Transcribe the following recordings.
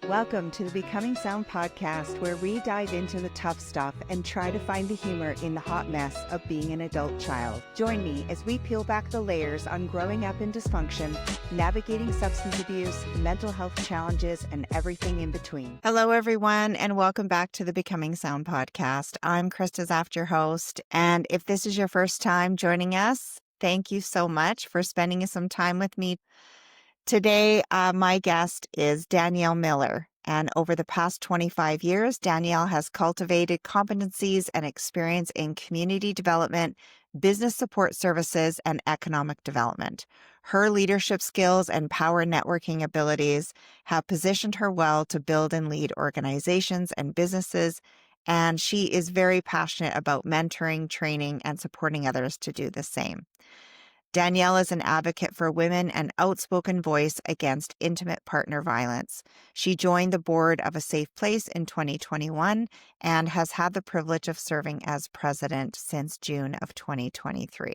Welcome to the Becoming Sound podcast, where we dive into the tough stuff and try to find the humor in the hot mess of being an adult child. Join me as we peel back the layers on growing up in dysfunction, navigating substance abuse, mental health challenges, and everything in between. Hello, everyone, and welcome back to the Becoming Sound podcast. I'm Krista Zaft, your host, and if this is your first time joining us, thank you so much for spending some time with me. Today, my guest is Danielle Miller, and over the past 25 years, Danielle has cultivated competencies and experience in community development, business support services, and economic development. Her leadership skills and power networking abilities have positioned her well to build and lead organizations and businesses, and she is very passionate about mentoring, training, and supporting others to do the same. Danielle is an advocate for women and outspoken voice against intimate partner violence. She joined the board of A Safe Place in 2021 and has had the privilege of serving as president since June of 2023.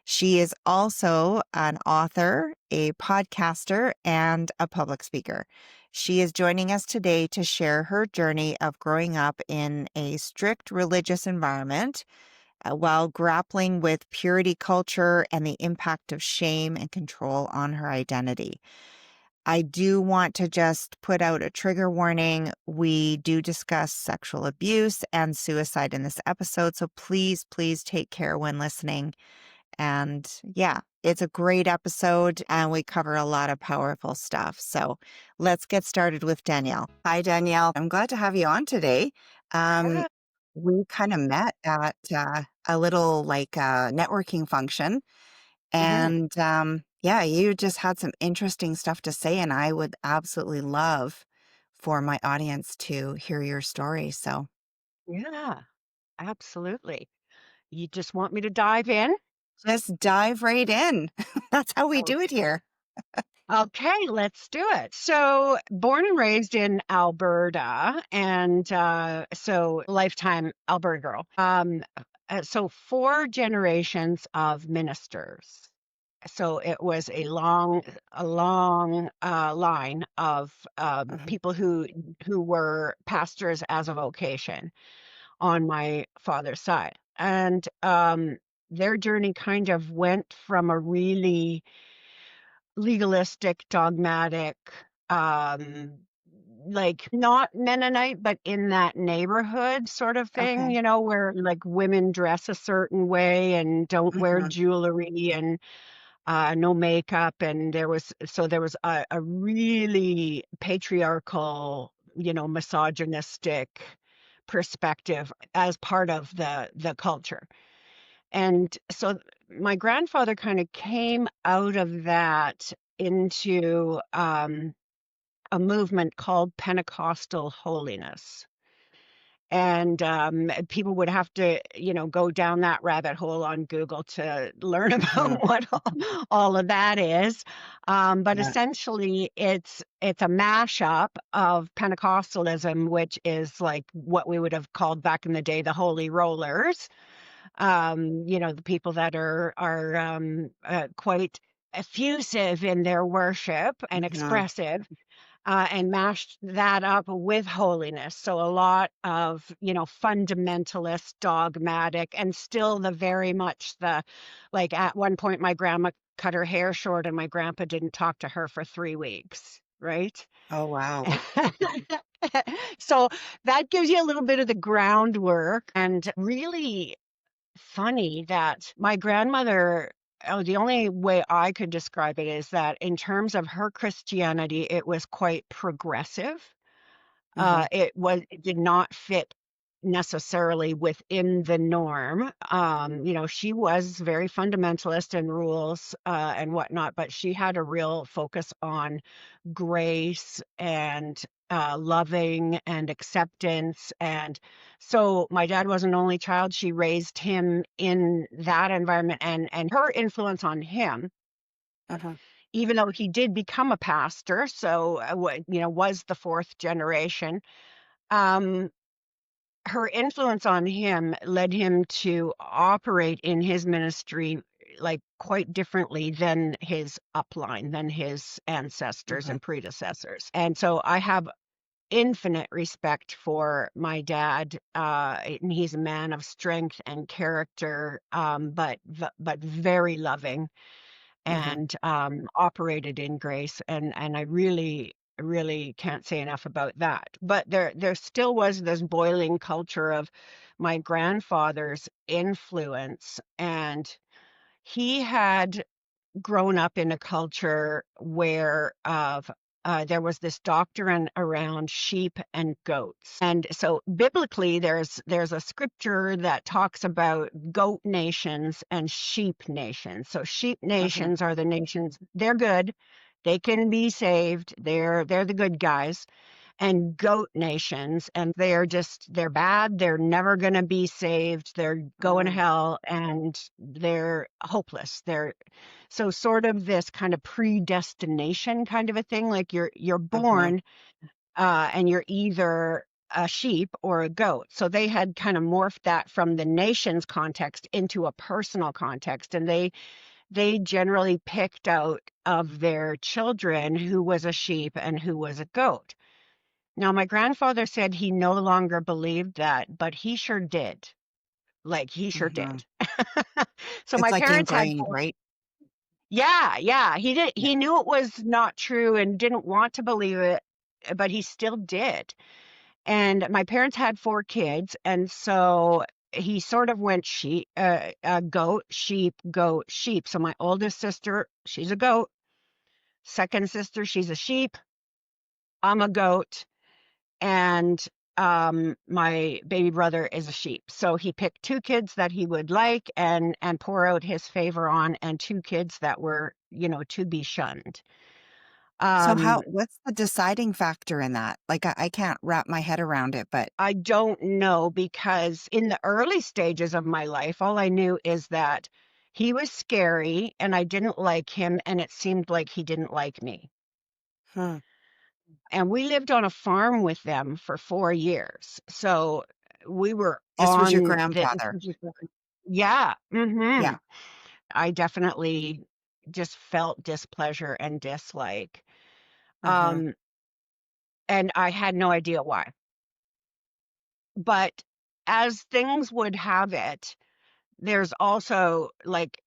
She is also an author, a podcaster, and a public speaker. She is joining us today to share her journey of growing up in a strict religious environment, while grappling with purity culture and the impact of shame and control on her identity. I do want to just put out a trigger warning. We do discuss sexual abuse and suicide in this episode, so please take care when listening. And yeah, it's a great episode and we cover a lot of powerful stuff. So let's get started with Danielle. Hi, Danielle. I'm glad to have you on today. We kind of met at a little networking function. And yeah, you just had some interesting stuff to say, and I would absolutely love for my audience to hear your story. So Yeah, absolutely. You just want me to dive in? just dive right in. That's how we Oh, do it here. okay, let's do it. So, born and raised in Alberta, and so lifetime Alberta girl. So 4 generations of ministers. So it was a long line of Mhm. people who were pastors as a vocation on my father's side. And their journey kind of went from a really legalistic, dogmatic, um, like not Mennonite, but in that neighborhood sort of thing, Okay. where like women dress a certain way and don't wear Mhm. jewelry and no makeup. And there was a really patriarchal, misogynistic perspective as part of the culture. And so my grandfather kind of came out of that into a movement called Pentecostal holiness. And people would have to, go down that rabbit hole on Google to learn Mhm. about what all of that is. But Yeah. essentially, it's a mashup of Pentecostalism, which is like what we would have called back in the day the Holy Rollers. The people that are quite effusive in their worship and Mhm. expressive, and mashed that up with holiness. So a lot of, fundamentalist, dogmatic, and still the very much like at one point, my grandma cut her hair short and my grandpa didn't talk to her for 3 weeks, right? Oh, wow. So that gives you a little bit of the groundwork, and really funny that my grandmother, the only way I could describe it is that in terms of her Christianity, it was quite progressive. Mhm. It did not fit necessarily within the norm. She was very fundamentalist in rules and whatnot, but she had a real focus on grace and loving and acceptance. And so my dad was an only child. She raised him in that environment, and her influence on him, Uh-huh. even though he did become a pastor, so was the fourth generation. Um, Her influence on him led him to operate in his ministry like quite differently than his upline, than his ancestors Mhm. and predecessors. And so I have infinite respect for my dad, and he's a man of strength and character, but very loving Mhm. and operated in grace, and I really can't say enough about that. But there still was this boiling culture of my grandfather's influence, and he had grown up in a culture where there was this doctrine around sheep and goats. And so biblically there's a scripture that talks about goat nations and sheep nations. So sheep Mhm. nations are the nations, they're good. They can be saved. They're the good guys. And goat nations, and they're bad. They're never going to be saved. They're going to Mm. hell and they're hopeless. They're so sort of this kind of predestination kind of a thing, like you're Mhm. born and you're either a sheep or a goat. So they had kind of morphed that from the nation's context into a personal context, and they generally picked out of their children who was a sheep and who was a goat. Now, my grandfather said he no longer believed that, but he sure did. Like he sure Mhm. did. So It's my like parents had ingrained, right? yeah, yeah, he did. Yeah. He knew it was not true and didn't want to believe it, but he still did. And my parents had 4 kids, and so he sort of went goat, sheep, goat, sheep. So my oldest sister, she's a goat. Second sister, she's a sheep. I'm a goat, and my baby brother is a sheep. So he picked 2 kids that he would like and pour out his favor on, and 2 kids that were, to be shunned. So Um, what's the deciding factor in that? Like, I can't wrap my head around it, but I don't know, because in the early stages of my life, all I knew is that he was scary and I didn't like him, and it seemed like he didn't like me. hmm. And we lived on a farm with them for 4 years. So we were This was your on grandfather. yeah. Yeah. I definitely just felt displeasure and dislike. Uh-huh. Um, and I had no idea why. But as things would have it, there's also like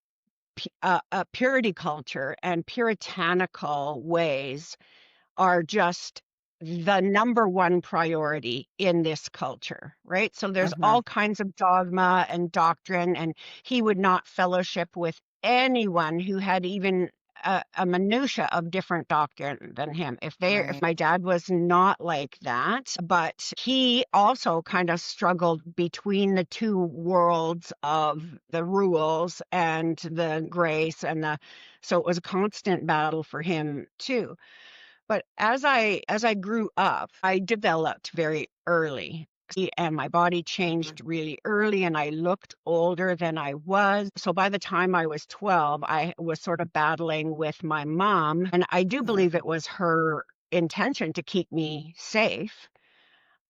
a purity culture, and puritanical ways are just the number one priority in this culture, right? So there's Uh-huh. all kinds of dogma and doctrine, and he would not fellowship with anyone who had even a minutia of different doctrine than him. If Right. my dad was not like that, but he also kind of struggled between the two worlds of the rules and the grace so it was a constant battle for him too. But as I grew up, I developed very early. And my body Mhm. changed really early, and I looked older than I was. So by the time I was 12, I was sort of battling with my mom. And I do believe it was her intention to keep me safe.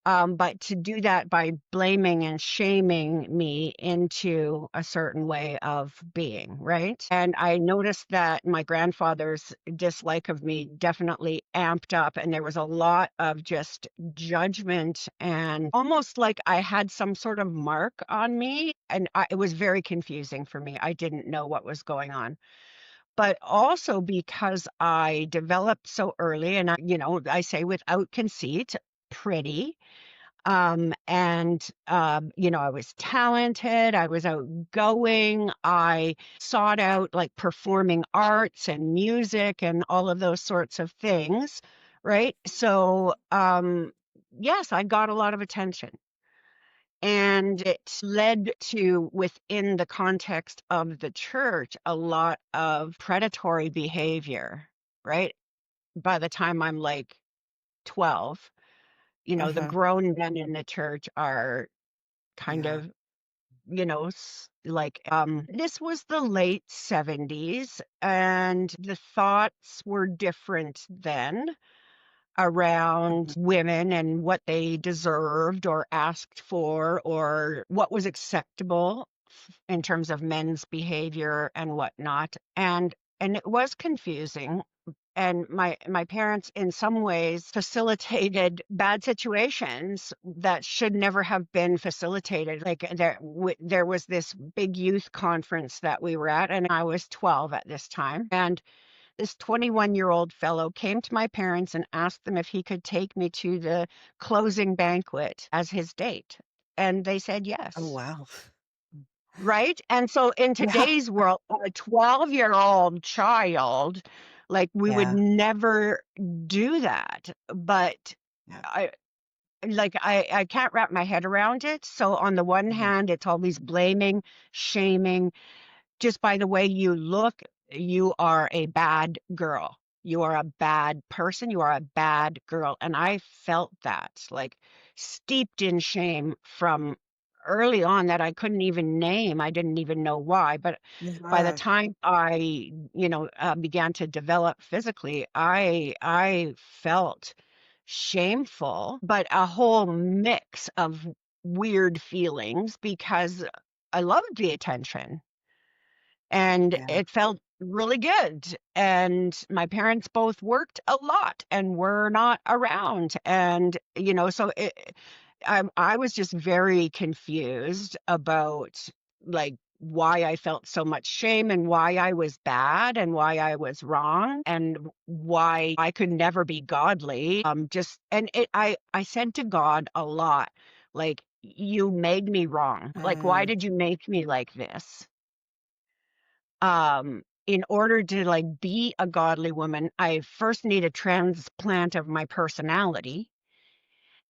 But to do that by blaming and shaming me into a certain way of being, right? And I noticed that my grandfather's dislike of me definitely amped up, and there was a lot of just judgment, and almost like I had some sort of mark on me. And it was very confusing for me. I didn't know what was going on. But also because I developed so early, and I say without conceit, pretty, I was talented, I was outgoing, I sought out like performing arts and music and all of those sorts of things, right? So, yes, I got a lot of attention. And it led to, within the context of the church, a lot of predatory behavior, right? By the time I'm like 12, the Uh-huh. grown men in the church are kind Yeah. of, this was the late 70s, and the thoughts were different then around Mhm. women and what they deserved or asked for, or what was acceptable in terms of men's behavior and whatnot. And it was confusing, And my parents in some ways facilitated bad situations that should never have been facilitated. Like there was this big youth conference that we were at, and I was 12 at this time, and this 21-year-old fellow came to my parents and asked them if he could take me to the closing banquet as his date, and they said Oh, yes. wow. Right? And so in Yeah. today's world, a 12-year-old child, like, we would Yeah. never do that. But Yeah. I I can't wrap my head around it. So on the one Mhm. hand, it's always blaming, shaming, just by the way you look, you are a bad girl. You are a bad person. You are a bad girl. And I felt that, like, steeped in shame from early on that I couldn't even name. I didn't even know why. But by the Yeah. time I, began to develop physically, I felt shameful, but a whole mix of weird feelings because I loved the attention and Yeah. it felt really good. And my parents both worked a lot and were not around. And, so I was just very confused about, like, why I felt so much shame and why I was bad and why I was wrong and why I could never be godly. I said to God a lot, like, you made me wrong. Like, why Mm. did you make me like this? In order to, like, be a godly woman, I first need a transplant of my personality,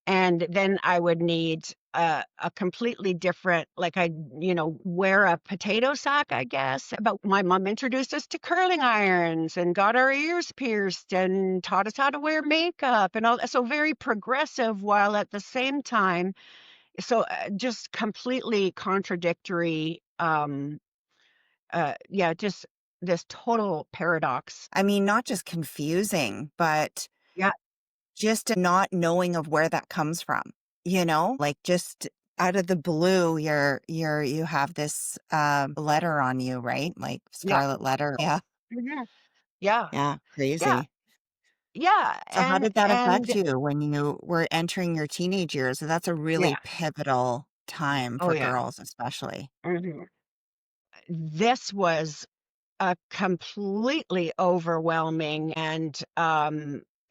and then I would need a completely different, like, I, wear a potato sack, I guess. But my mom introduced us to curling irons and got our ears pierced and taught us how to wear makeup and all that. So very progressive, while at the same time, just completely contradictory. Yeah, just this total paradox. I mean, not just confusing, but Yeah, just a not knowing of where that comes from, like just out of the blue, you have this letter on you, right? Like yeah, scarlet letter. Yeah. mhm, yeah, Yeah. yeah, Crazy. yeah, So how did that affect and you when you were entering your teenage years? So that's a really yeah, pivotal time oh for yeah, girls, especially. mhm. This was a completely overwhelming and,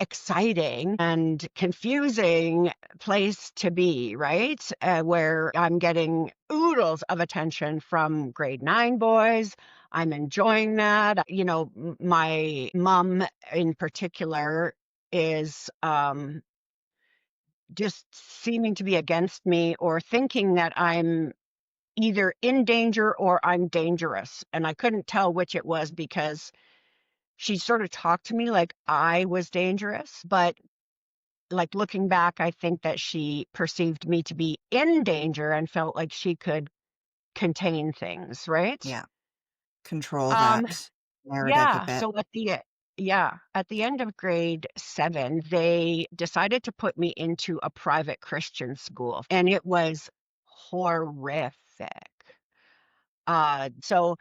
exciting and confusing place to be, right? Where I'm getting oodles of attention from grade 9 boys. I'm enjoying that. My mom in particular is, just seeming to be against me or thinking that I'm either in danger or I'm dangerous, and I couldn't tell which it was because she sort of talked to me like I was dangerous, but, like, looking back, I think that she perceived me to be in danger and felt like she could contain things, right? Yeah. Control Um, that narrative a yeah, bit. so at the end of grade 7, they decided to put me into a private Christian school, and it was horrific. So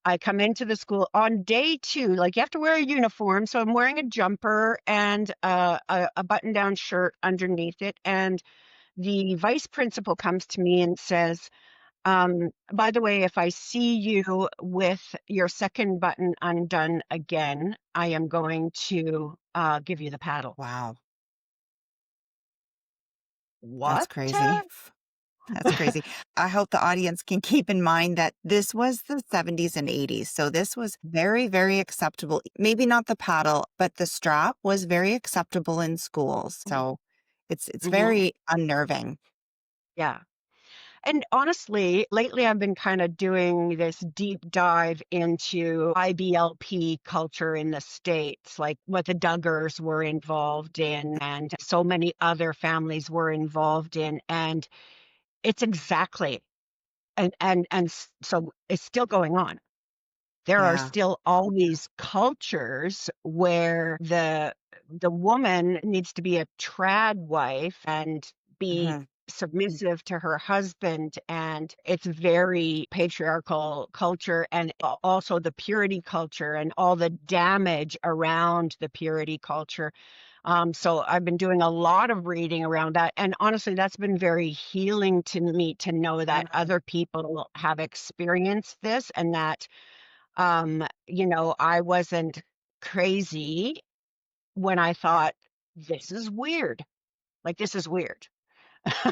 I come into the school on day 2, like, you have to wear a uniform, so I'm wearing a jumper and a button-down shirt underneath it, and the vice principal comes to me and says, "By the way, if I see you with your second button undone again, I am going to, give you the paddle." Wow. That's What? crazy. That's crazy. I hope the audience can keep in mind that this was the 70s and 80s. So this was very, very acceptable. Maybe not the paddle, but the strap was very acceptable in schools. So it's Mhm. very unnerving. Yeah. And honestly, lately I've been kind of doing this deep dive into IBLP culture in the States, like what the Duggars were involved in and so many other families were involved in. And it's exactly, so it's still going on. There are Yeah. still all these cultures where the woman needs to be a trad wife and be Mhm. submissive to her husband, and it's very patriarchal culture, and also the purity culture and all the damage around the purity culture. So I've been doing a lot of reading around that, and honestly, that's been very healing to me to know that Mhm. other people have experienced this, and that I wasn't crazy when I thought this is weird. Like, this is weird.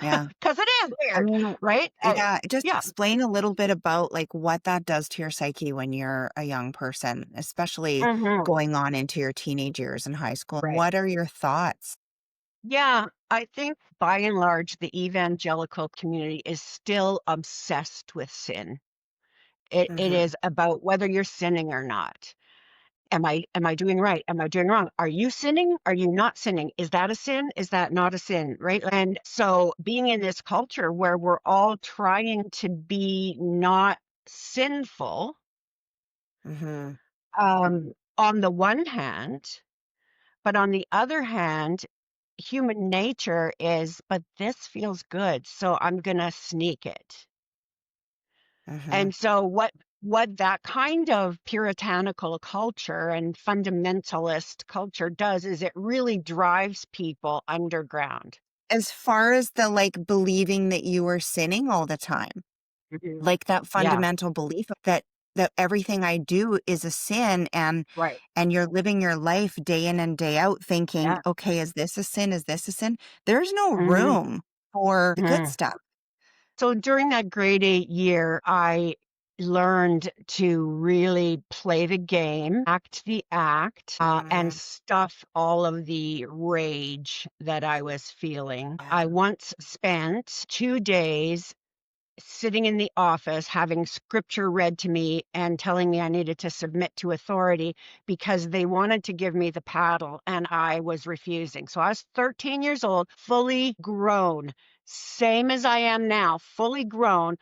Yeah. Because it is I weird, mean, right? yeah, just Yeah. explain a little bit about like what that does to your psyche when you're a young person, especially Hmm. going on into your teenage years in high school. Right. What are your thoughts? Yeah, I think by and large, the evangelical community is still obsessed with sin. It Hmm. is about whether you're sinning or not. Am I doing right? Am I doing wrong? Are you sinning? Are you not sinning? Is that a sin? Is that not a sin? Right? And so being in this culture where we're all trying to be not sinful, Hmm. on the one hand, but on the other hand, human nature is, but this feels good, so I'm gonna sneak it. Hmm. And so what that kind of puritanical culture and fundamentalist culture does is it really drives people underground. As far as the like believing that you were sinning all the time, Mhm. like that Yeah, fundamental belief that everything I do is a sin, right. and you're living your life day in and day out thinking, Yeah. okay, is this a sin? Is this a sin? There's no Mhm. room for the good Mhm. stuff. So during that grade 8 year, I learned to really play the game, act the act, and Mm, stuff all of the rage that I was feeling. yeah. I once spent 2 days sitting in the office having scripture read to me and telling me I needed to submit to authority because they wanted to give me the paddle and I was refusing. So I was 13 years old, fully grown, same as I am now, fully grown.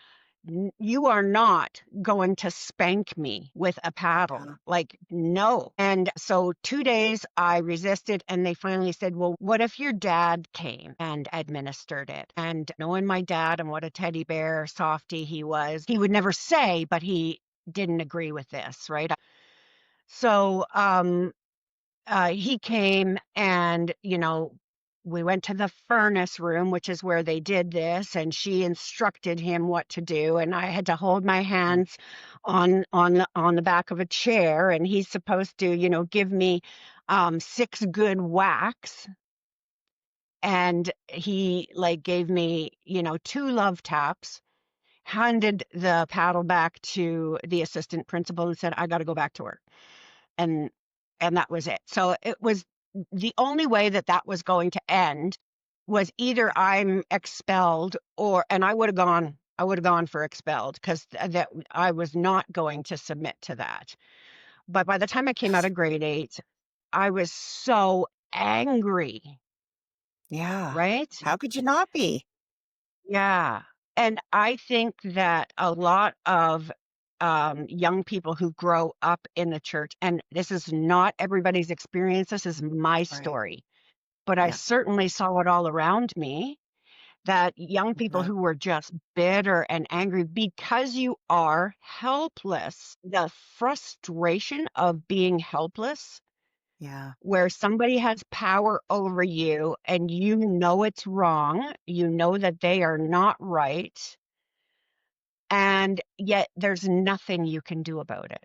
You are not going to spank me with a paddle. Yeah. Like, no. And so 2 days I resisted, and they finally said, well, what if your dad came and administered it? And knowing my dad and what a teddy bear softy he was, he would never say, but he didn't agree with this, right? So he came and, we went to the furnace room, which is where they did this, and she instructed him what to do. And I had to hold my hands on the back of a chair, and he's supposed to, give me 6 good whacks. And he like gave me, 2 love taps, handed the paddle back to the assistant principal and said, I got to go back to work. And that was it. So it was the only way that that was going to end was either I'm expelled and I would have gone for expelled because that I was not going to submit to that. But by the time I came out of grade 8, I was so angry, Yeah. right? How could you not be? Yeah. And I think that a lot of young people who grow up in the church, and this is not everybody's experience, this is my Right. story, but I Yeah. certainly saw it all around me that young people Mhm. who were just bitter and angry because you are helpless, the frustration of being helpless Yeah. where somebody has power over you and you know it's wrong, you know that they are not right, and yet there's nothing you can do about it.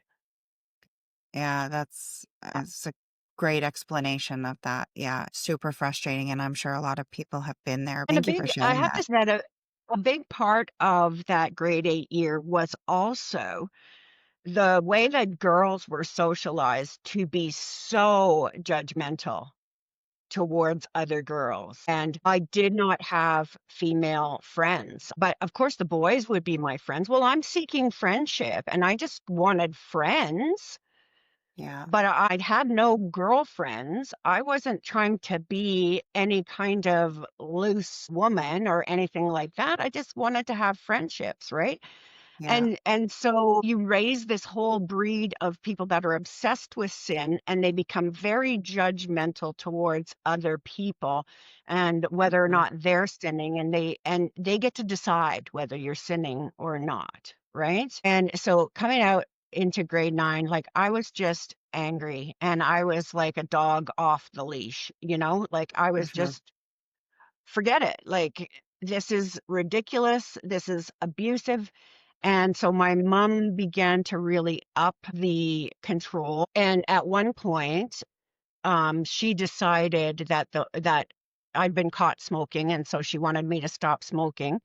Yeah. That's a great explanation of that. Yeah. Super frustrating. And I'm sure a lot of people have been there. And Thank you for I sharing have to that. say that a big part of that grade 8 year was also the way that girls were socialized to be so judgmental towards other girls. And I did not have female friends, but of course the boys would be my friends. Well, I'm seeking friendship and I just wanted friends, Yeah. but I'd had no girlfriends. I wasn't trying to be any kind of loose woman or anything like that. I just wanted to have friendships, right? Yeah. And so you raise this whole breed of people that are obsessed with sin, and they become very judgmental towards other people and whether or Mhm. not they're sinning, and they get to decide whether you're sinning or not, right? And so coming out into grade 9, like I was just angry, and I was like a dog off the leash, like I was Mhm. just forget it. Like, this is ridiculous. This is abusive. And so my mom began to really up the control. And at one point, she decided that I'd been caught smoking, and so she wanted me to stop smoking.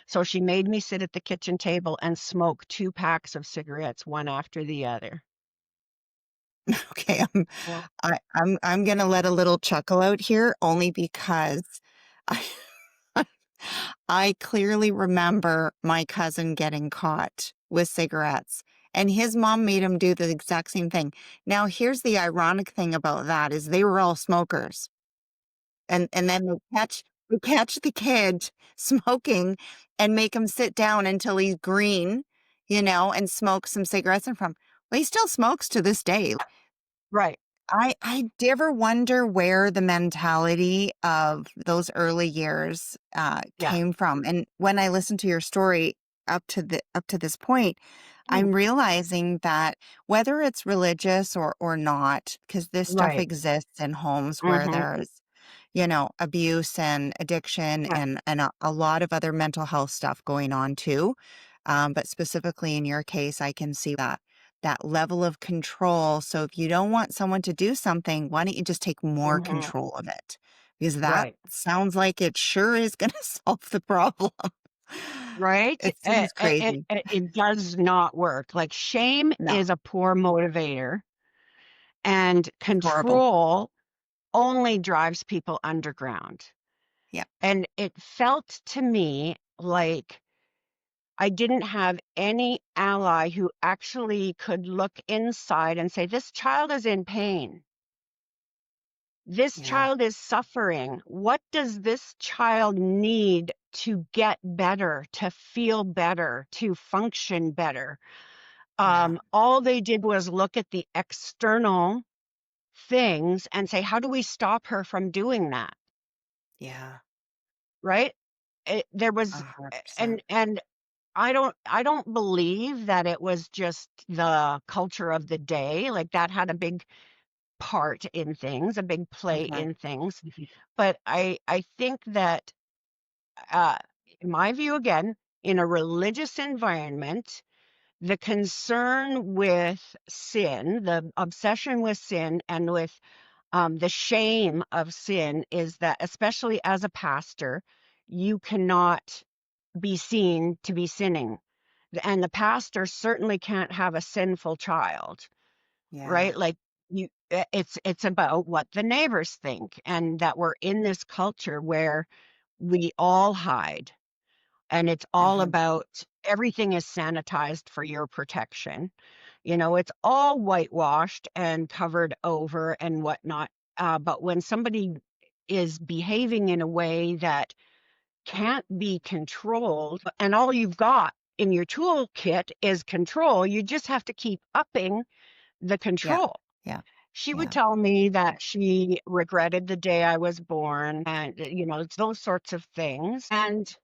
So she made me sit at the kitchen table and smoke 2 packs of cigarettes, one after the other. Okay, Well, I'm gonna let a little chuckle out here only because I I clearly remember my cousin getting caught with cigarettes, and his mom made him do the exact same thing. Now, here's the ironic thing about that is they were all smokers, and then they catch the kid smoking and make him sit down until he's green, and smoke some cigarettes in front. Well, he still smokes to this day. right. I do ever wonder where the mentality of those early years Yeah. came from. And when I listen to your story up to this point, Mm, I'm realizing that whether it's religious or not, because this stuff right. exists in homes where Mm-hmm. there's abuse and addiction Yeah. and a lot of other mental health stuff going on too. But specifically in your case, I can see that level of control. So if you don't want someone to do something, why don't you just take more Mm-hmm. control of it? Because that Right. sounds like it sure is going to solve the problem. Right? It seems crazy. It does not work. Like, shame No, is a poor motivator, and it's horrible. control only drives people underground. Yeah, And it felt to me like I didn't have any ally who actually could look inside and say, this child is in pain. This yeah, child is suffering. What does this child need to get better, to feel better, to function better? yeah, All they did was look at the external things and say, how do we stop her from doing that? yeah, Right? There was, 100%. and I don't believe that it was just the culture of the day. Like, that had a big part in things, a big play Hmm. in things. But I think that, uh, in my view, again, in a religious environment, the concern with sin, the obsession with sin, and with the shame of sin is that, especially as a pastor, you cannot be seen to be sinning. And the pastor certainly can't have a sinful child, Yeah. right? Like, it's about what the neighbors think, and that we're in this culture where we all hide, and it's all Hmm. about everything is sanitized for your protection. It's all whitewashed and covered over and whatnot. But when somebody is behaving in a way that can't be controlled, and all you've got in your toolkit is control, you just have to keep upping the Yeah, control. yeah, She would yeah, tell me that she regretted the day I was born, and, it's those sorts of things. And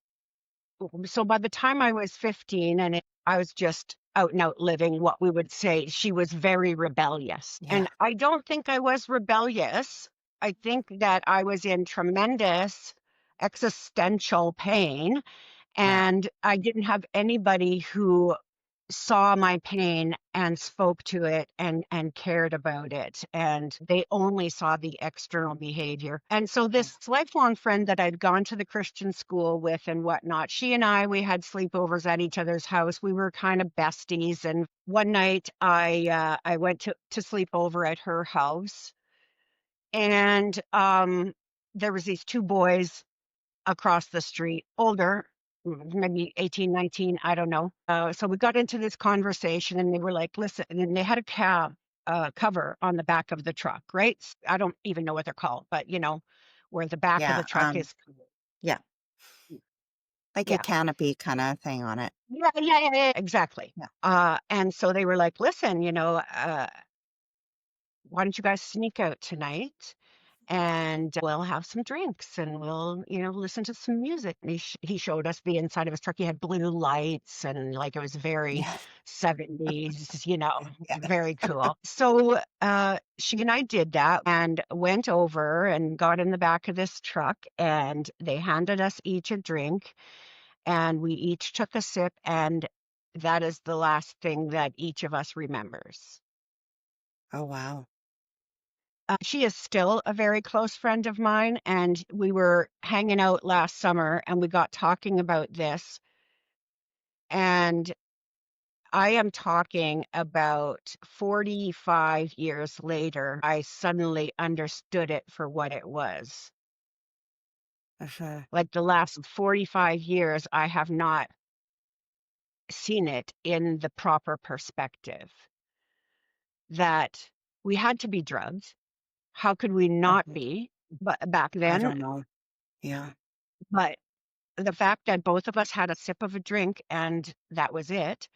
so by the time I was 15, I was just out and out living what we would say, she was very rebellious. yeah. And I don't think I was rebellious. I think that I was in tremendous existential pain, Yeah. and I didn't have anybody who saw my pain and spoke to it and cared about it, and they only saw the external behavior. And so Yeah. this lifelong friend that I'd gone to the Christian school with and whatnot, she and we had sleepovers at each other's house. We were kind of besties, and one night I went to sleep over at her house, and there was these 2 boys across the street, older, maybe 18, 19, I don't know. So we got into this conversation, and they were like, listen, and they had a cab cover on the back of the truck, right? I don't even know what they're called, but where the back of Yeah. the truck is. Yeah. Like a Yeah. canopy kind of thing on it. Yeah, exactly. Yeah. And so they were like, "Listen, why don't you guys sneak out tonight and we'll have some drinks and we'll, listen to some music." And he showed us the inside of his truck. He had blue lights and like it was very Yeah. 70s, Yeah. very cool. So she and I did that and went over and got in the back of this truck and they handed us each a drink and we each took a sip and that is the last thing that each of us remembers. Oh, wow. She is still a very close friend of mine, and we were hanging out last summer and we got talking about this. And I am talking about 45 years later, I suddenly understood it for what it was. Uh-huh. Like the last 45 years, I have not seen it in the proper perspective that we had to be drugged. How could we not Uh-huh. be? But back I then, don't know. Yeah. but the fact that both of us had a sip of a drink and that was it.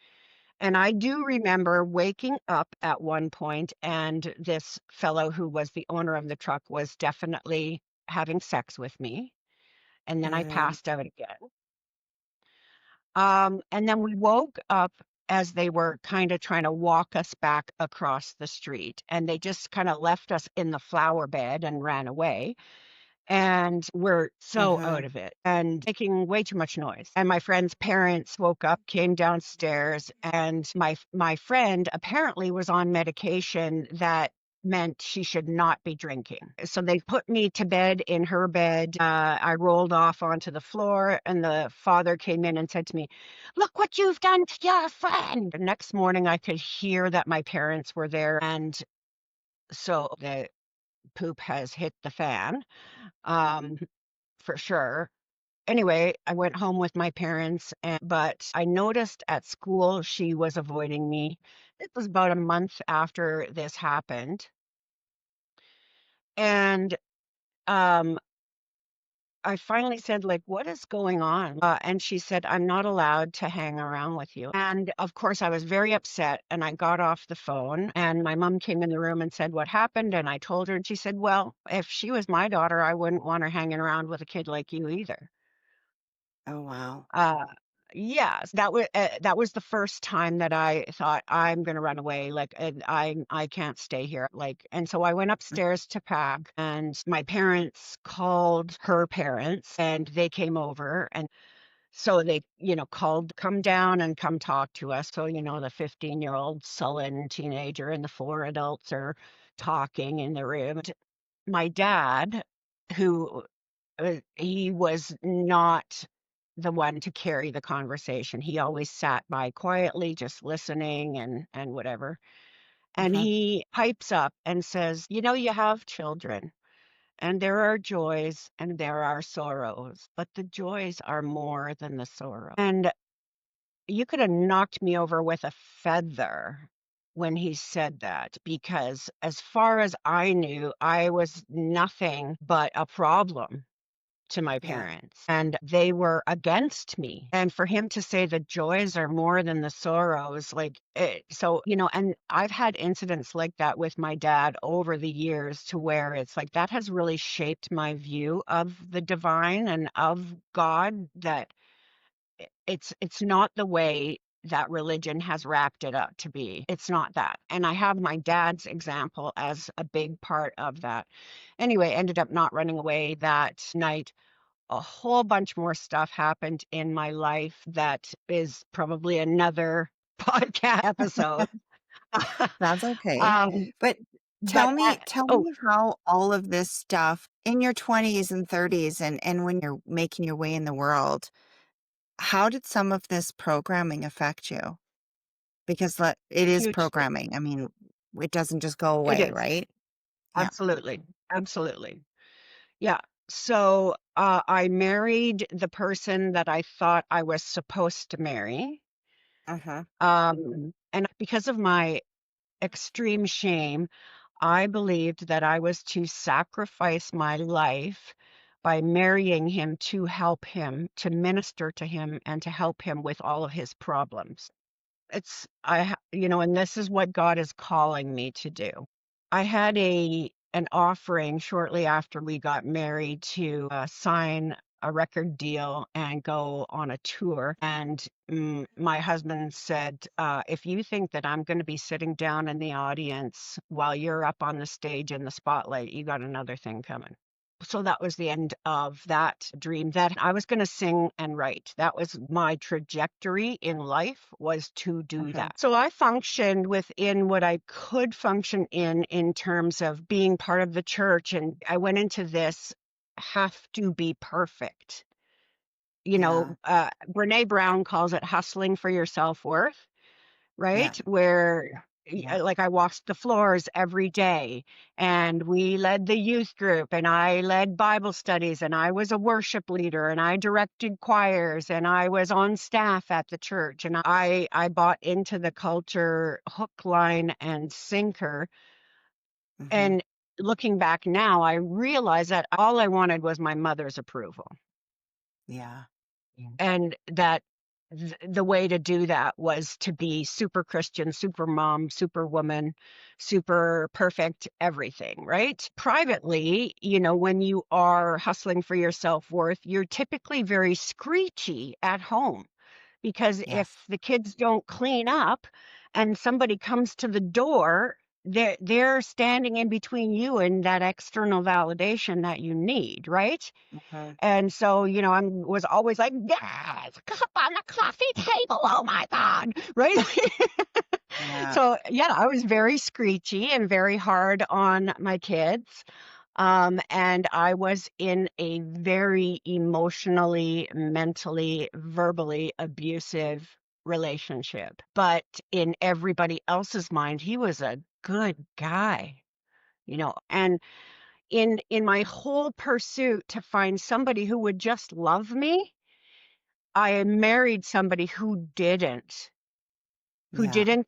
And I do remember waking up at one point and this fellow who was the owner of the truck was definitely having sex with me. And then I Mm, passed out again. And then we woke up as they were kind of trying to walk us back across the street. And they just kind of left us in the flower bed and ran away. And we're so uh-huh. out of it and making way too much noise. And my friend's parents woke up, came downstairs, and my friend apparently was on medication that meant she should not be drinking. So they put me to bed in her bed. I rolled off onto the floor, and the father came in and said to me, "Look what you've done to your friend." The next morning, I could hear that my parents were there, and so the poop has hit the fan. Um, for sure. Anyway, I went home with my parents, but I noticed at school she was avoiding me. It was about a month after this happened. And um, I finally said, like, what is going on? And she said, "I'm not allowed to hang around with you." And of course, I was very upset and I got off the phone. And my mom came in the room and said, "What happened?" And I told her, and she said, "Well, if she was my daughter, I wouldn't want her hanging around with a kid like you either." Oh, wow. Uh, yes, that was the first time that I thought I'm gonna run away. Like, and I can't stay here. Like, and so I went upstairs to pack, and my parents called her parents, and they came over, and so they, called, come down and come talk to us. So, the 15-year-old sullen teenager and the four adults are talking in the room. And my dad, who he was not the one to carry the conversation. He always sat by quietly, just listening and whatever. And Uh-huh. he pipes up and says, "You have children, and there are joys and there are sorrows, but the joys are more than the sorrow." And you could have knocked me over with a feather when he said that, because as far as I knew, I was nothing but a problem to my Yeah. parents and they were against me. And for him to say the joys are more than the sorrows, like so, and I've had incidents like that with my dad over the years to where it's like that has really shaped my view of the divine and of God, that it's not the way that religion has wrapped it up to be. It's not that. And I have my dad's example as a big part of that. Anyway, ended up not running away that night. A whole bunch more stuff happened in my life that is probably another podcast episode. That's okay. um, But but tell oh, me how all of this stuff in your 20s and 30s and when you're making your way in the world, how did some of this programming affect you? Because it is hugely. programming. I mean, it doesn't just go It away, is. right? Yeah. Absolutely. Absolutely. Yeah. So I married the person that I thought I was supposed to marry. Uh-huh. And because of my extreme shame, I believed that I was to sacrifice my life by marrying him to help him, to minister to him, and to help him with all of his problems. And this is what God is calling me to do. I had an offering shortly after we got married to sign a record deal and go on a tour. And my husband said, if you think that I'm going to be sitting down in the audience while you're up on the stage in the spotlight, you got another thing coming. So that was the end of that dream, that I was going to sing and write. That was my trajectory in life, was to do that. So I functioned within what I could function in terms of being part of the church. And I went into this have to be perfect. Brene Brown calls it hustling for your self-worth, right? Where like I washed the floors every day, and we led the youth group, and I led Bible studies, and I was a worship leader, and I directed choirs, and I was on staff at the church, and I bought into the culture hook, line, and sinker. And looking back now, I realize that all I wanted was my mother's approval. Yeah. And that the way to do that was to be super Christian, super mom, super woman, super perfect everything, right? Privately, when you are hustling for your self-worth, you're typically very screechy at home, because if the kids don't clean up and somebody comes to the door, they're standing in between you and that external validation that you need, right? And so, I was always like, yes, cup on the coffee table. Oh my God. Right. So, I was very screechy and very hard on my kids. And I was in a very emotionally, mentally, verbally abusive relationship. But in everybody else's mind, he was a good guy, and in my whole pursuit to find somebody who would just love me, I married somebody who didn't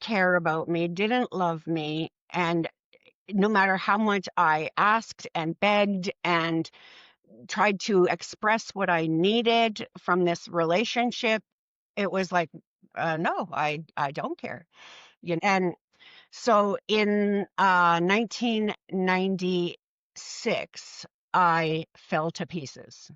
care about me, didn't love me. And no matter how much I asked and begged and tried to express what I needed from this relationship, it was like, no, I don't care. And so in 1996, I fell to pieces,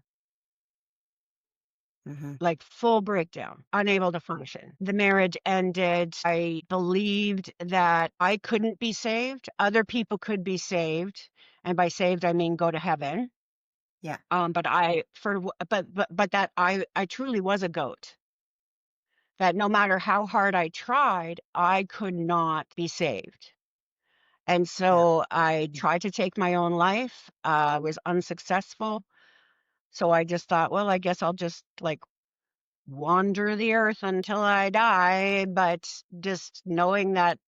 like full breakdown, unable to function. The marriage ended. I believed that I couldn't be saved. Other people could be saved. And by saved, I mean go to heaven. Yeah. But that I truly was a goat. That no matter how hard I tried, I could not be saved. And so I tried to take my own life, was unsuccessful. So I just thought, well, I guess I'll just like wander the earth until I die, but just knowing that,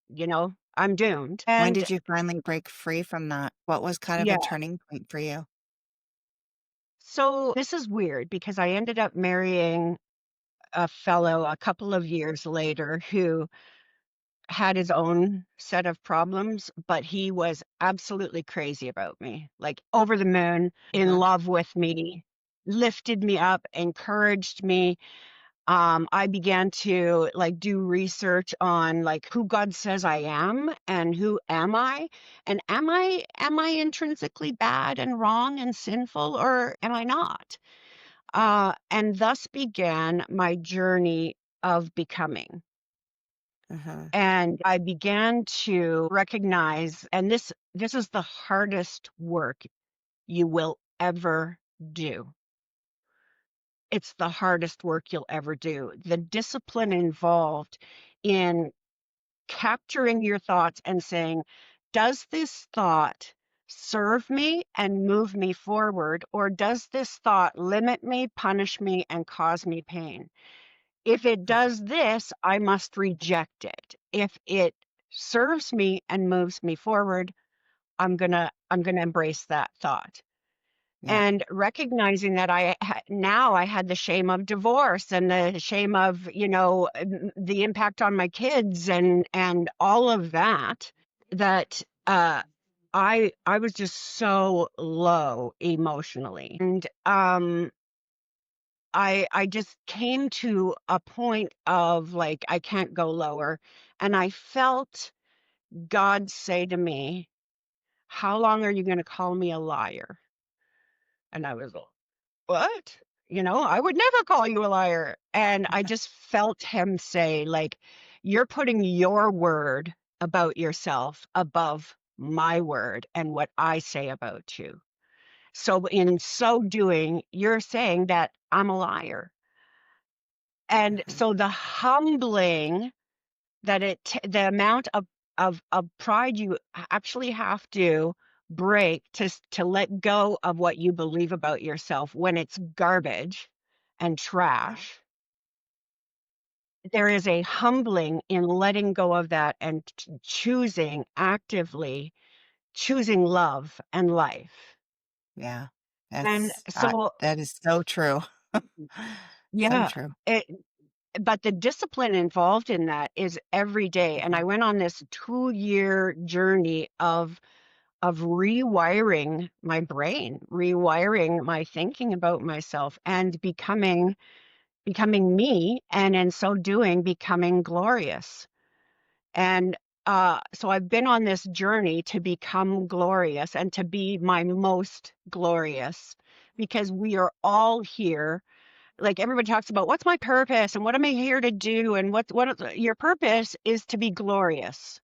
I'm doomed. When And did you finally break free from that? What was kind of yeah, a turning point for you? so this is weird because I ended up marrying a fellow a couple of years later who had his own set of problems, but he was absolutely crazy about me, like over the moon, in love with me, lifted me up, encouraged me. I began to like do research on like who God says I am and who am I, and am I intrinsically bad and wrong and sinful, or am I not? And thus began my journey of becoming. And I began to recognize, and this is the hardest work you will ever do. It's the hardest work you'll ever do. The discipline involved in capturing your thoughts and saying, does this thought serve me and move me forward, or does this thought limit me, punish me, and cause me pain? If it does this, I must reject it. If it serves me and moves me forward, I'm gonna embrace that thought. And recognizing that now I had the shame of divorce and the shame of, the impact on my kids and all of that, I was just so low emotionally. And I just came to a point of like I can't go lower. And I felt God say to me, "How long are you going to call me a liar?" And I was like, "What? I would never call you a liar." And I just felt him say, like, "You're putting your word about yourself above my word and what I say about you. So in so doing, you're saying that I'm a liar." And Mhm. so the humbling that the amount of pride you actually have to break to let go of what you believe about yourself when it's garbage and Yeah. trash. There is a humbling in letting go of that and choosing actively choosing love and life. Yeah. And That's so that is so true. So yeah, true. it but the discipline involved in that is every day. And I Mhm. went on this 2-year journey of rewiring my brain, rewiring my thinking about myself and becoming me, and in so doing becoming glorious. And so I've been on this journey to become glorious and to be my most glorious, because we are all here. Like everybody talks about what's my purpose and what am I here to do, and your purpose is to be glorious.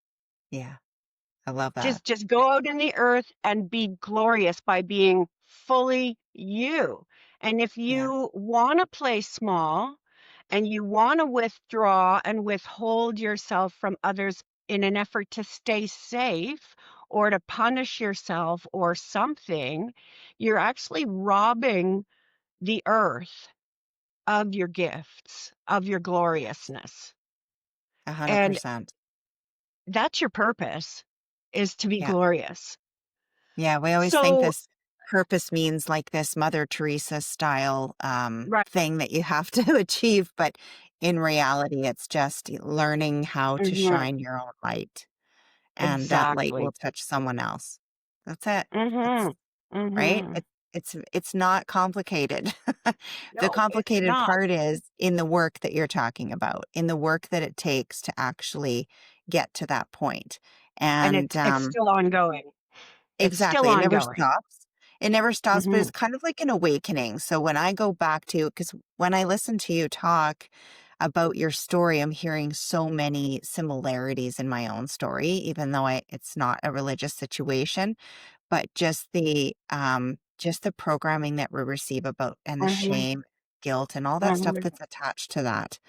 Yeah. I love that. Just go out in the earth and be glorious by being fully you. And if Yeah. you want to play small and you want to withdraw and withhold yourself from others in an effort to stay safe or to punish yourself or something, you're actually robbing the earth of your gifts, of your Yes. gloriousness. And 100%. that's your purpose, is to be Yeah. glorious. Yeah, we always think So, this purpose means like this Mother Teresa style right. thing that you have to achieve, but in reality, it's just learning how to Mhm. shine your own light, and that light will Exactly. touch someone else. That's it. That's Mhm. right. Mhm. It's not complicated. The No, it's complicated not, part is in the work that you're talking about, in the work that it takes to actually get to that point. and And it's still ongoing. It's still exactly. It never ongoing. stops. It never stops, but it's Mhm. kind of like an awakening. So when I go back to, because when I listen to you talk about your story, I'm hearing so many similarities in my own story, even though it's not a religious situation, but just the programming that we receive about and the Mhm. shame, guilt, and all that stuff Mhm. that's attached to that.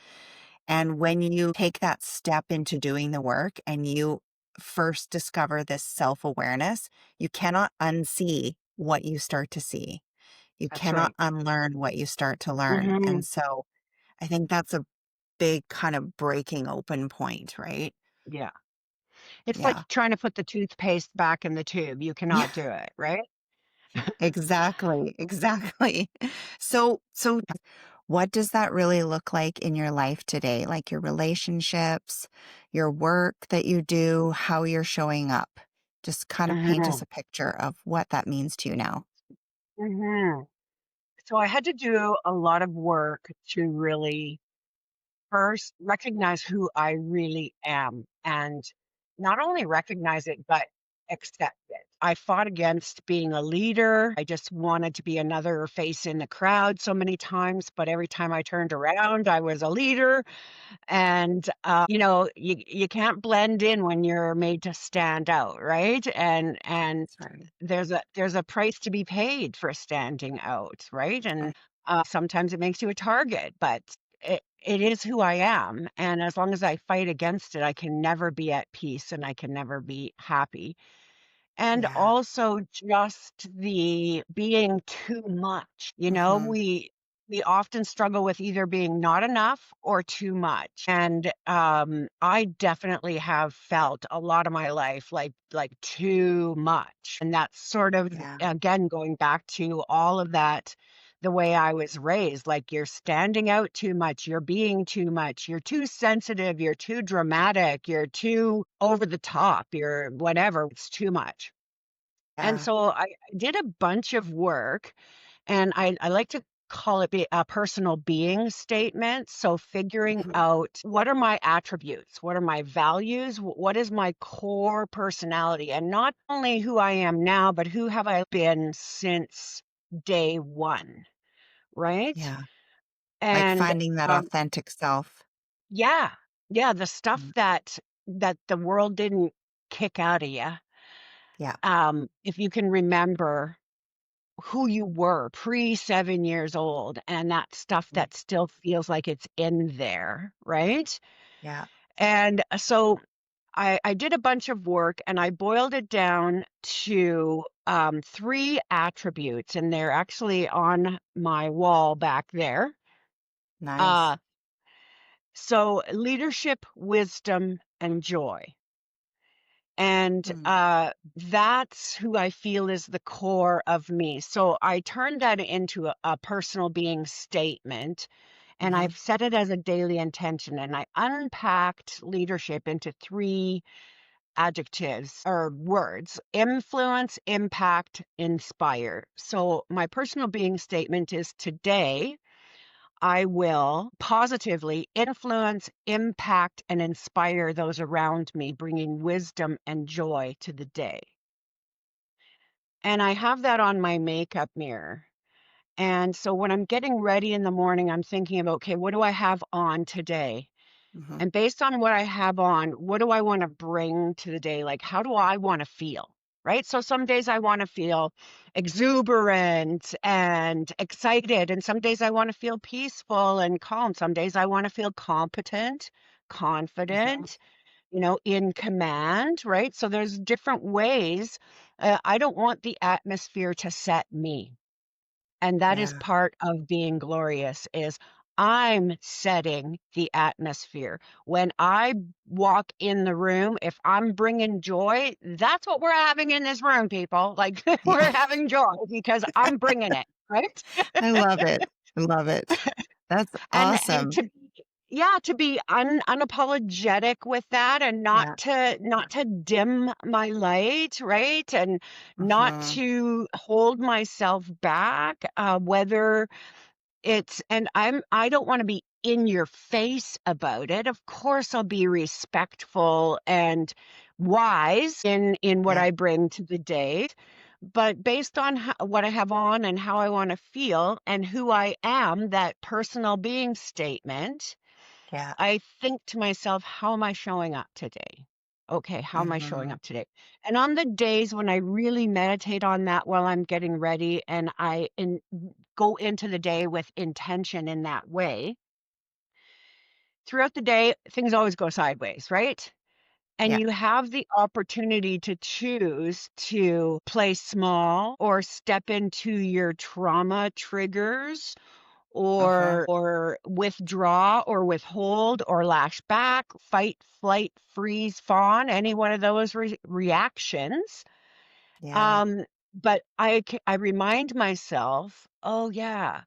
And when you take that step into doing the work and you first discover this self awareness, you cannot unsee what you start to see. You That's cannot right. unlearn what you start to learn. And Mhm. so I think that's a big kind of breaking open point, right? Yeah. It's like Yeah. trying to put the toothpaste back in the tube. You Yeah, cannot do it, right? exactly. Exactly. So what does that really look like in your life today? Like your relationships, your work that you do, how you're showing up? Just kind of paint us Mhm. a picture of what that means to you now. Mhm. So I had to do a lot of work to really first recognize who I really am, and not only recognize it, but accept it. I fought against being a leader. I just wanted to be another face in the crowd so many times, but every time I turned around, I was a leader. And you can't blend in when you're made to stand out, right? And That's right. there's a price to be paid for standing out, right? And sometimes it makes you a target, but it is who I am. And as long as I fight against it, I can never be at peace and I can never be happy. And Yeah. also just the being too much. Hmm. We often struggle with either being not enough or too much. And I definitely have felt a lot of my life like too much. And that's sort of, Yeah. again, going back to all of that, the way I was raised, like you're standing out too much, you're being too much, you're too sensitive, you're too dramatic, you're too over the top, you're whatever, it's too much. And Yeah. so I did a bunch of work, and I like to call it a personal being statement. So figuring Mhm. out what are my attributes, what are my values, what is my core personality, and not only who I am now, but who have I been since day one, right? Yeah. Like And finding that um, authentic self. yeah, yeah, the stuff Mm. that the world didn't kick out of you. Yeah. If you can remember who you were pre 7 years old and that stuff Mm. that still feels like it's in there, right? Yeah. And so I did a bunch of work and I boiled it down to three attributes, and they're actually on my wall back there. Nice. Uh, so leadership, wisdom, and joy. And Mm. that's who I feel is the core of me. So I turned that into a personal being statement, and Mhm. I've set it as a daily intention. And I unpacked leadership into three adjectives or words: influence, impact, inspire. So my personal being statement is today I will positively influence, impact, and inspire those around me, bringing wisdom and joy to the day. And I have that on my makeup mirror. And so when I'm getting ready in the morning, I'm thinking about, okay, what do I have on today? Mhm. And based on what I have on, what do I want to bring to the day? Like, how do I want to feel? Right. So some days I want to feel exuberant and excited. And some days I want to feel peaceful and calm. Some days I want to feel competent, Mhm. confident, in command. Right. So there's different ways. I don't want the atmosphere to set me. And that is Yeah. part of being glorious is I'm setting the atmosphere. When I walk in the room, if I'm bringing joy, that's what we're having in this room, people. Like Yeah. we're having joy because I'm bringing it, right? I love it. I love it. That's And awesome. to be unapologetic with that, and not Yeah. to dim my light, right? And not Mhm. to hold myself back, whether I don't want to be in your face about it. Of course, I'll be respectful and wise in what Yeah. I bring to the date. But based on what I have on and how I want to feel and who I am, that personal being statement, Yeah. I think to myself, how am I showing up today? Okay, how am I showing Mhm. up today? And on the days when I really meditate on that while I'm getting ready and go into the day with intention in that way, throughout the day, things always go sideways, right? And Yeah. you have the opportunity to choose to play small or step into your trauma triggers, Uh-huh. or withdraw or withhold or lash back, fight, flight, freeze, fawn, any one of those reactions. Yeah. Um, but I remind myself, oh yeah,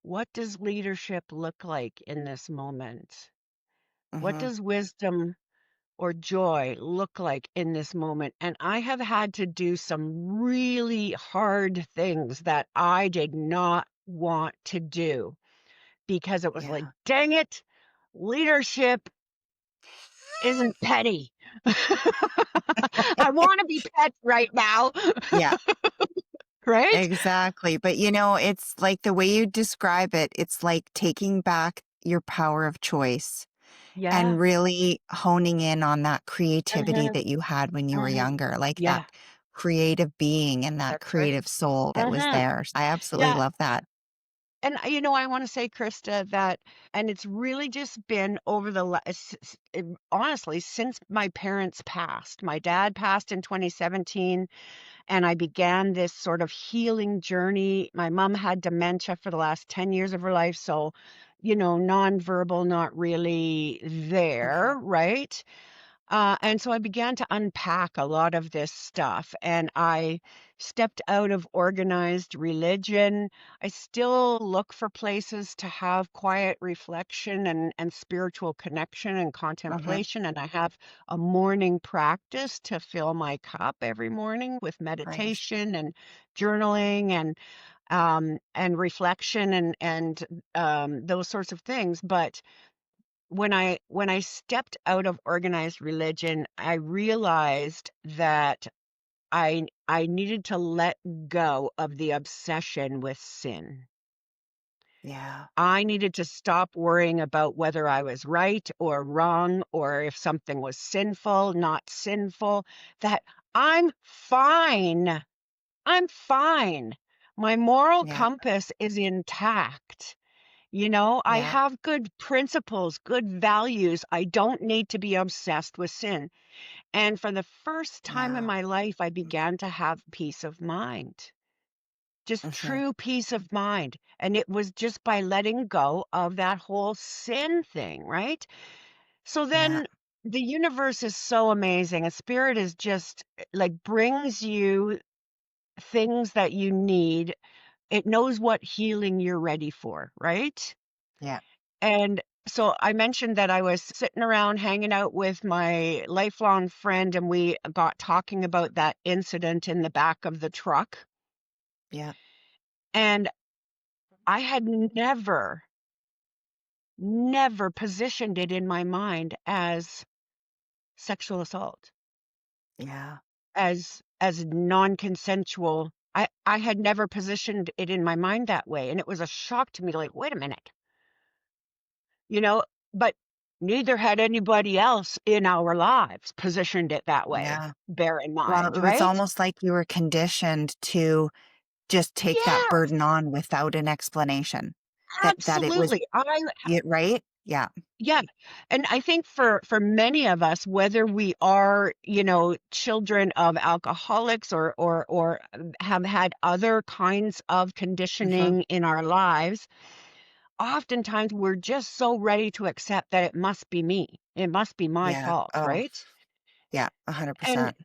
what does leadership look like in this moment? What Mhm. does wisdom or joy look like in this moment? And I have had to do some really hard things that I did not want to do, because it was like, Yeah. dang it, leadership isn't petty. I want to be pet right now, Yeah. right? Exactly. But it's like the way you describe it, it's like taking back your power of choice Yeah. and really honing in on that creativity Uh-huh. that you had when you were Uh-huh. younger, like that Yeah, creative being and that that's right. creative soul that was Uh-huh. there. I absolutely Yeah. love that. And I want to say, Krista, that, and it's really just been over the honestly, since my parents passed. My dad passed in 2017, and I began this sort of healing journey. My mom had dementia for the last 10 years of her life, so nonverbal, not really Mhm. there, right? And so I began to unpack a lot of this stuff, and I stepped out of organized religion. I still look for places to have quiet reflection and spiritual connection and Mm-hmm. contemplation. And I have a morning practice to fill my cup every morning with Nice. meditation and journaling and reflection and those sorts of things. But when I stepped out of organized religion, I realized that I needed to let go of the obsession with sin. Yeah. I needed to stop worrying about whether I was right or wrong or if something was sinful, not sinful, that I'm fine. I'm fine. My moral Yeah. compass is intact. I Yeah. have good principles, good values. I don't need to be obsessed with sin. And for the first time in Yeah. my life, I began to have peace of mind, just Mm-hmm. true peace of mind. And it was just by letting go of that whole sin thing, right? So Yeah. then the universe is so amazing. A spirit is just like brings you things that you need. It knows what healing you're ready for, right? Yeah. And so I mentioned that I was sitting around hanging out with my lifelong friend, and we got talking about that incident in the back of the truck. Yeah. And I had never positioned it in my mind as sexual assault, Yeah. as non-consensual. I had never positioned it in my mind that way. And it was a shock to me, like, wait a minute, you know, but neither had anybody else in our lives positioned it that way, Yeah. bear in Well, mind, it was right? almost like you were conditioned to just take that Yes, burden on without an explanation. That it was absolutely. it, right? Yeah. Yeah. And I think for many of us, whether we are, children of alcoholics or have had other kinds of Mm-hmm. conditioning in our lives, oftentimes we're just so ready to accept that it must be me. It must be my Yeah. fault, Oh, right? yeah. And 100%.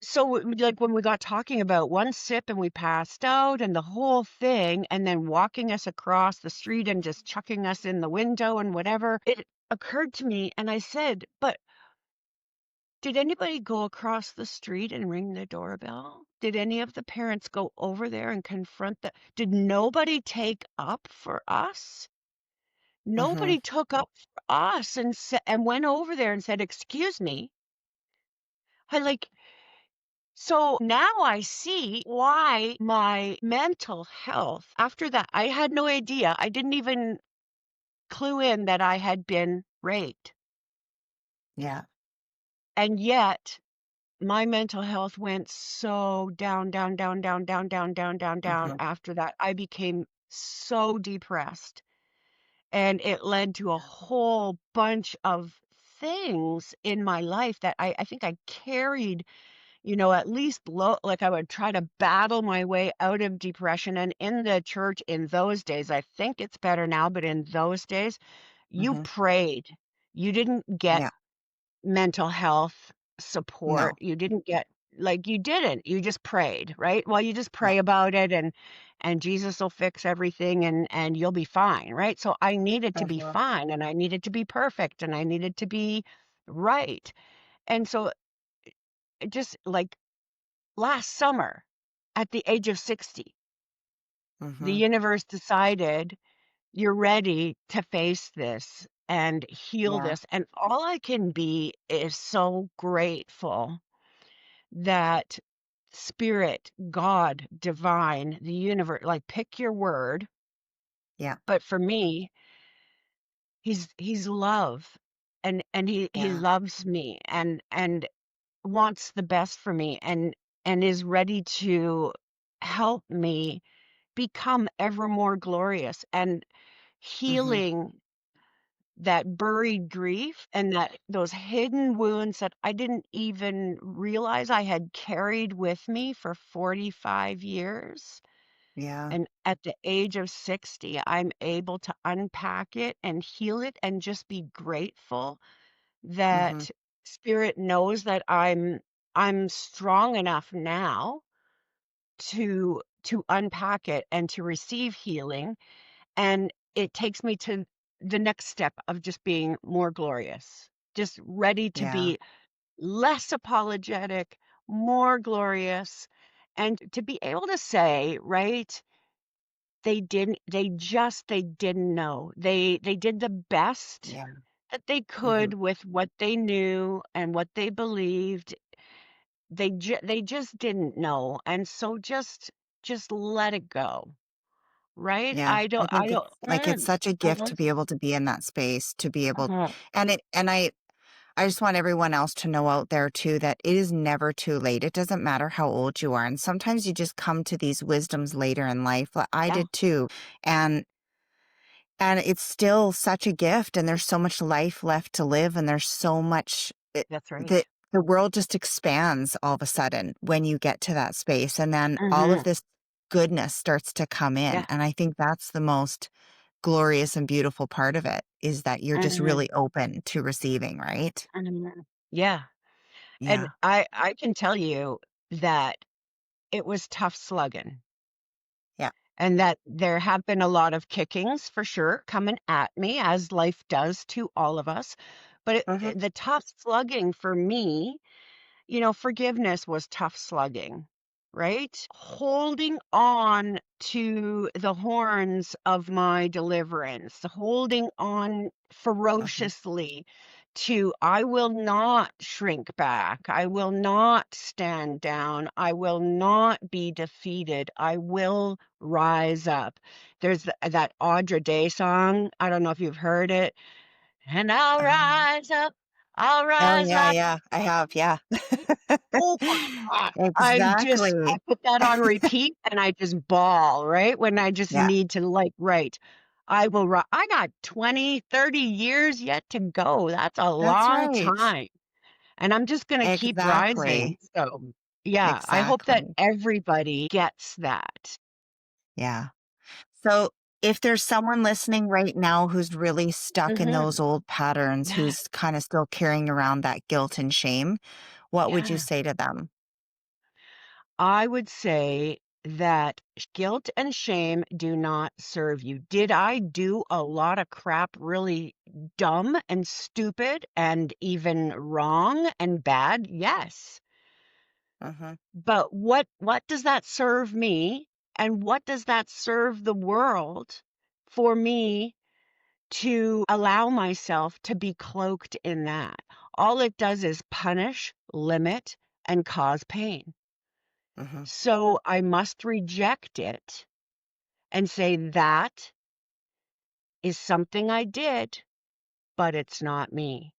so, like, when we got talking about one sip and we passed out and the whole thing, and then walking us across the street and just chucking us in the window and whatever, it occurred to me, and I said, "But did anybody go across the street and ring the doorbell? Did any of the parents go over there and confront did nobody take up for us? Mm-hmm. Nobody took up for us and went over there and said, 'Excuse me.'" I like So now I see why my mental health, after that, I had no idea. I didn't even clue in that I had been raped. Yeah. And yet my mental health went so down, down, down, down, down, down, down, down, down Mm-hmm. after that. I became so depressed. And it led to a whole bunch of things in my life that I think I carried, at least like I would try to battle my way out of depression. And in the church in those days, I think it's better now, but in those days, you Mm-hmm. prayed. You didn't get Yeah. mental health support. No. You didn't. You just prayed, right? Well, you just Yeah. pray about it and Jesus will fix everything and you'll be fine, right? So I needed to be Mm-hmm. fine and I needed to be perfect and I needed to be right. And so just like last summer, at the age of 60, the Mm-hmm. universe decided you're ready to face this and heal Yeah. this. And all I can be is so grateful that spirit, God, divine, the universe, like pick your word. Yeah. But for me, he's love and he Yeah. loves me and wants the best for me and is ready to help me become ever more glorious and Mm-hmm. healing that buried grief and that those hidden wounds that I didn't even realize I had carried with me for 45 years. Yeah. And at the age of 60, I'm able to unpack it and heal it and just be grateful Mm-hmm. that spirit knows that I'm strong enough now to unpack it and to receive healing, and it takes me to the next step of just being more glorious, just ready to Yeah. be less apologetic, more glorious, and to be able to say, right, they didn't know. They did the best Yeah. that they Hmm. could with what they knew and what they believed. They just didn't know, and so just let it go, right? Yeah. I I think don't it's such a gift uh-huh, to be able to be in that space, to be able, uh-huh, and I just want everyone else to know out there too that it is never too late. It doesn't matter how old you are. And sometimes you just come to these wisdoms later in life. Like I yeah, did too. And it's still such a gift, and there's so much life left to live, and there's so much that's that right. the world just expands all of a sudden when you get to that space. And then all of Mhm, this goodness starts to come in. yeah, And I think that's the most glorious and beautiful part of it, is that you're just mhm, really open to receiving, right? mhm, yeah, and Yeah. I can tell you that it was tough slugging, Yeah. and that there have been a lot of kickings for sure coming at me, as life does to all of us, but Hmm. the tough slugging for me, forgiveness was tough slugging, right? Holding on to the horns of my deliverance, holding on Hmm. ferociously to, I will not shrink back. I will not stand down. I will not be defeated. I will rise up. There's that Audra Day song. I don't know if you've heard it. And I'll Um, rise up. I'll oh rise yeah, right. yeah, I have. Yeah. Oh my god. I Exactly. put that on repeat and I just bawl, right? When I just Yeah, need to like write. I got 20, 30 years yet to go. That's a that's long right. time. And I'm just gonna keep rising. Exactly. So yeah, I hope that Exactly. everybody gets that. Yeah. So if there's someone listening right now who's really stuck in those Mhm. old patterns, Yeah, who's kind of still carrying around that guilt and shame, what would you yeah. say to them? I would say that guilt and shame do not serve you. Did I do a lot of crap really dumb and stupid and even wrong and bad? Yes. Hmm. But what does that serve me? And what does that serve the world for me to allow myself to be cloaked in that? All it does is punish, limit, and cause pain. Hmm. So I must reject it and say that is something I did, but it's not me.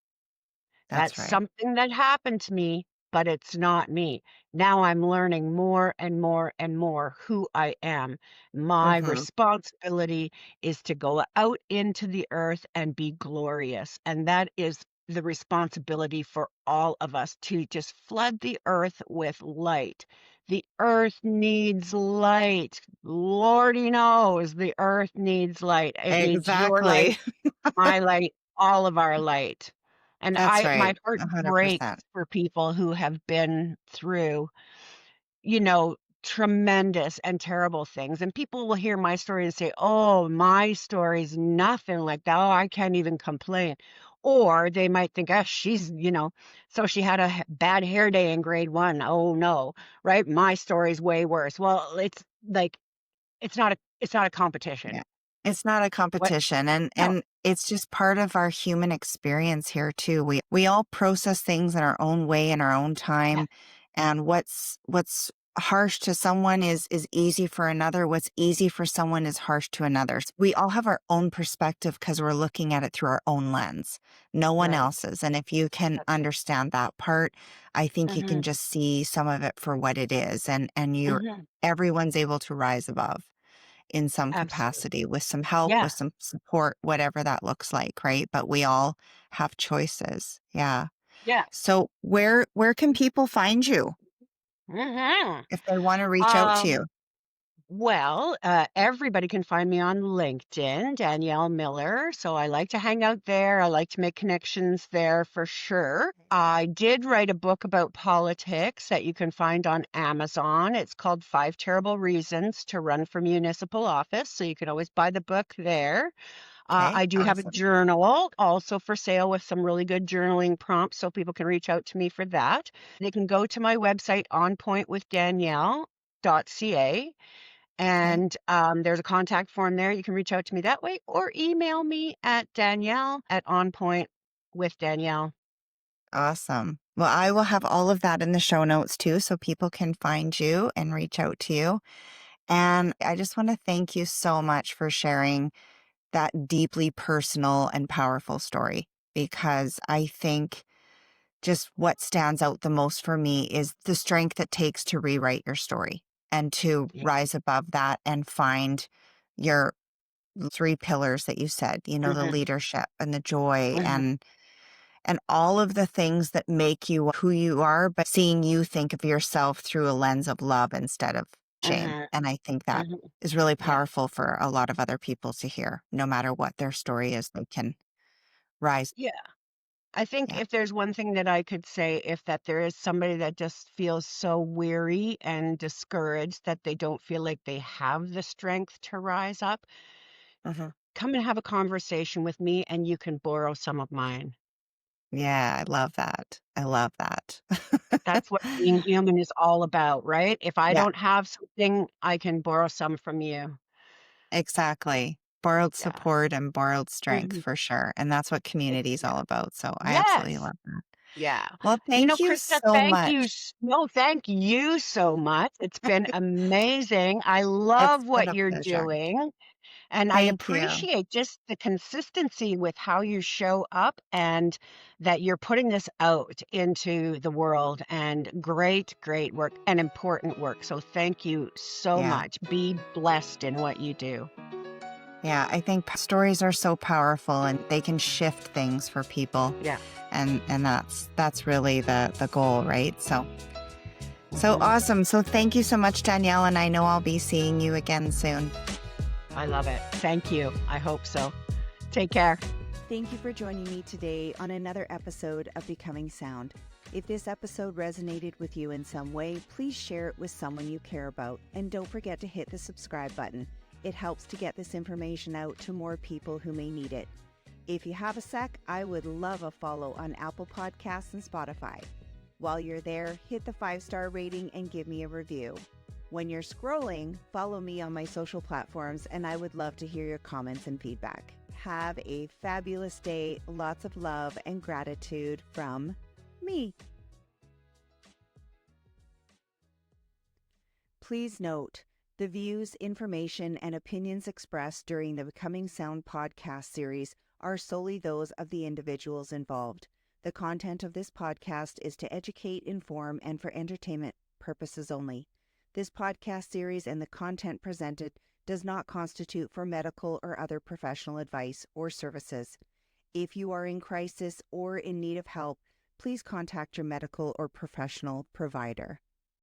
That's That's right. something that happened to me, but it's not me. Now I'm learning more and more and more who I am. My Hmm. responsibility is to go out into the earth and be glorious. And that is the responsibility for all of us to just flood the earth with light. The earth needs light. Lordy knows the earth needs light. It needs your light, Exactly. my light, all of our light. And That's my right. heart 100%. breaks for people who have been through, you know, tremendous and terrible things. And people will hear my story and say, "Oh, my story's nothing like that. Oh, I can't even complain." Or they might think, "Oh, so she had a bad hair day in grade 1. Oh no, right? My story's way worse." Well, it's like it's not a Yeah. competition. It's not a What? competition, and No. it's just part of our human experience here too. We all process things in our own way in our own Yeah. time, and what's harsh to someone is easy for another. What's easy for someone is harsh to another. We all have our own perspective because we're looking at it through our own lens, no one Right. else's. And if you can That's right. understand that part, I think you can Mhm. just see some of it for what it is, and you're Mhm. everyone's able to rise above in some Absolutely. capacity with some help, Yeah. with some support, whatever that looks like, right? But we all have choices. Yeah. Yeah. So where can people find you Mhm. if they want to reach out to Um, you? Well, everybody can find me on LinkedIn, Danielle Miller. So I like to hang out there. I like to make connections there for sure. I did write a book about politics that you can find on Amazon. It's called Five Terrible Reasons to Run for Municipal Office. So you can always buy the book there. Okay, I do have a awesome. journal also for sale with some really good journaling prompts. So people can reach out to me for that. They can go to my website, onpointwithdanielle.ca. Okay, And there's a contact form there. You can reach out to me that way or email me at Danielle at onpointwithdanielle. awesome. Well, I will have all of that in the show notes too, so people can find you and reach out to you. And I just want to thank you so much for sharing that deeply personal and powerful story, because I think just what stands out the most for me is the strength it takes to rewrite your story and to Yeah. rise above that and find your three pillars that you said, the Hmm. leadership and the joy Hmm. and all of the things that make you who you are, but seeing you think of yourself through a lens of love instead of shame. Hmm. And I think that Hmm. is really Yeah. powerful for a lot of other people to hear. No matter what their story is, they can rise. Yeah. I think Yeah. if there's one thing that I could say, if that there is somebody that just feels so weary and discouraged that they don't feel like they have the strength to rise up, Mhm. come and have a conversation with me and you can borrow some of mine. Yeah, I love that. I love that. That's what being human is all about, right? If I Yeah, don't have something, I can borrow some from you. exactly. Borrowed Yeah. support and borrowed strength Mhm. for sure. And that's what community is Yeah. all about. So I absolutely Yes. love that. Yeah. Well, thank you Krista, so thank you. much. No, thank you so much. It's been amazing. I It's love been what a you're pleasure. doing. And I Thank you. appreciate just the consistency with how you show up and that you're putting this out into the world. And great, great work and important work. So thank you so Yeah. much. Be blessed in what you do. Yeah, I think stories are so powerful and they can shift things for people. Yeah. And that's really the goal, right? So Mhm. awesome. So thank you so much, Danielle, and I know I'll be seeing you again soon. I love it. Thank you. I hope so. Take care. Thank you for joining me today on another episode of Becoming Sound. If this episode resonated with you in some way, please share it with someone you care about. And don't forget to hit the subscribe button. It helps to get this information out to more people who may need it. If you have a sec, I would love a follow on Apple Podcasts and Spotify. While you're there, hit the 5-star rating and give me a review. When you're scrolling, follow me on my social platforms, and I would love to hear your comments and feedback. Have a fabulous day, lots of love and gratitude from me. Please note, the views, information, and opinions expressed during the Becoming Sound podcast series are solely those of the individuals involved. The content of this podcast is to educate, inform, and for entertainment purposes only. This podcast series and the content presented does not constitute for medical or other professional advice or services. If you are in crisis or in need of help, please contact your medical or professional provider.